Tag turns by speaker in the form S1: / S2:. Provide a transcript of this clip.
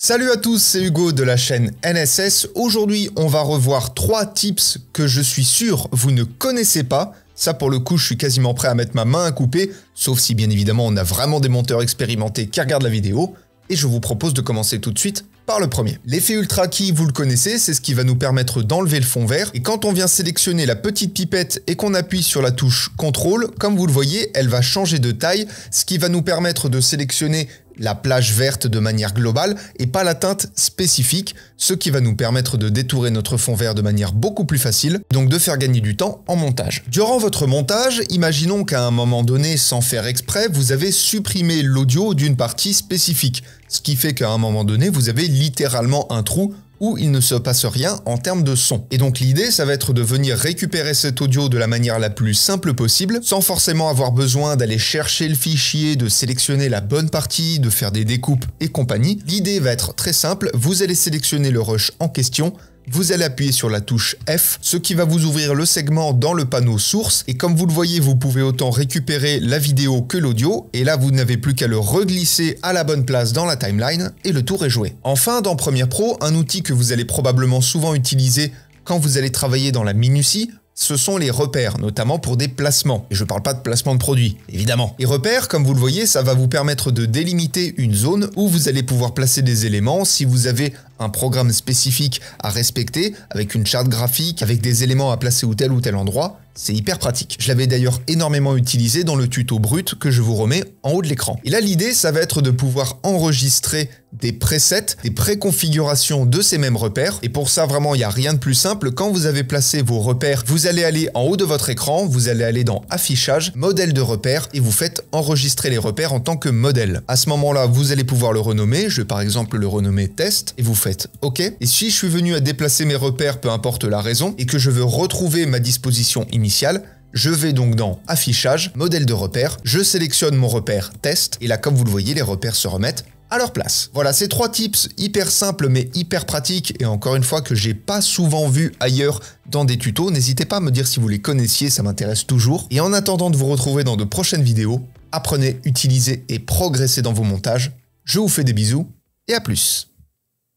S1: Salut à tous, c'est Hugo de la chaîne NSS. Aujourd'hui, on va revoir 3 tips que je suis sûr vous ne connaissez pas. Ça, pour le coup, je suis quasiment prêt à mettre ma main à couper, sauf si bien évidemment on a vraiment des monteurs expérimentés qui regardent la vidéo. Et je vous propose de commencer tout de suite par le premier. L'effet Ultra Key, vous le connaissez, c'est ce qui va nous permettre d'enlever le fond vert. Et quand on vient sélectionner la petite pipette et qu'on appuie sur la touche CTRL, comme vous le voyez, elle va changer de taille, ce qui va nous permettre de sélectionner la plage verte de manière globale et pas la teinte spécifique, ce qui va nous permettre de détourer notre fond vert de manière beaucoup plus facile, donc de faire gagner du temps en montage. Durant votre montage, imaginons qu'à un moment donné, sans faire exprès, vous avez supprimé l'audio d'une partie spécifique, ce qui fait qu'à un moment donné, vous avez littéralement un trou où il ne se passe rien en termes de son. Et donc l'idée, ça va être de venir récupérer cet audio de la manière la plus simple possible, sans forcément avoir besoin d'aller chercher le fichier, de sélectionner la bonne partie, de faire des découpes et compagnie. L'idée va être très simple, vous allez sélectionner le rush en question, vous allez appuyer sur la touche F, ce qui va vous ouvrir le segment dans le panneau source. Et comme vous le voyez, vous pouvez autant récupérer la vidéo que l'audio. Et là, vous n'avez plus qu'à le reglisser à la bonne place dans la timeline et le tour est joué. Enfin, dans Premiere Pro, un outil que vous allez probablement souvent utiliser quand vous allez travailler dans la minutie, ce sont les repères, notamment pour des placements. Et je ne parle pas de placement de produits, évidemment. Les repères, comme vous le voyez, ça va vous permettre de délimiter une zone où vous allez pouvoir placer des éléments si vous avez un programme spécifique à respecter, avec une charte graphique, avec des éléments à placer ou tel endroit. C'est hyper pratique. Je l'avais d'ailleurs énormément utilisé dans le tuto brut que je vous remets en haut de l'écran. Et là, l'idée, ça va être de pouvoir enregistrer des presets, des préconfigurations de ces mêmes repères. Et pour ça, vraiment, il n'y a rien de plus simple. Quand vous avez placé vos repères, vous allez aller en haut de votre écran, vous allez aller dans Affichage, Modèle de repères, et vous faites enregistrer les repères en tant que modèle. À ce moment-là, vous allez pouvoir le renommer. Je vais par exemple le renommer Test, et vous faites OK. Et si je suis venu à déplacer mes repères, peu importe la raison, et que je veux retrouver ma disposition initiale, je vais donc dans Affichage, Modèle de repère, je sélectionne mon repère Test, et là, comme vous le voyez, les repères se remettent à leur place. Voilà, ces 3 tips hyper simples mais hyper pratiques, et encore une fois que j'ai pas souvent vu ailleurs dans des tutos. N'hésitez pas à me dire si vous les connaissiez, ça m'intéresse toujours. Et en attendant de vous retrouver dans de prochaines vidéos, apprenez, utilisez et progressez dans vos montages. Je vous fais des bisous et à plus.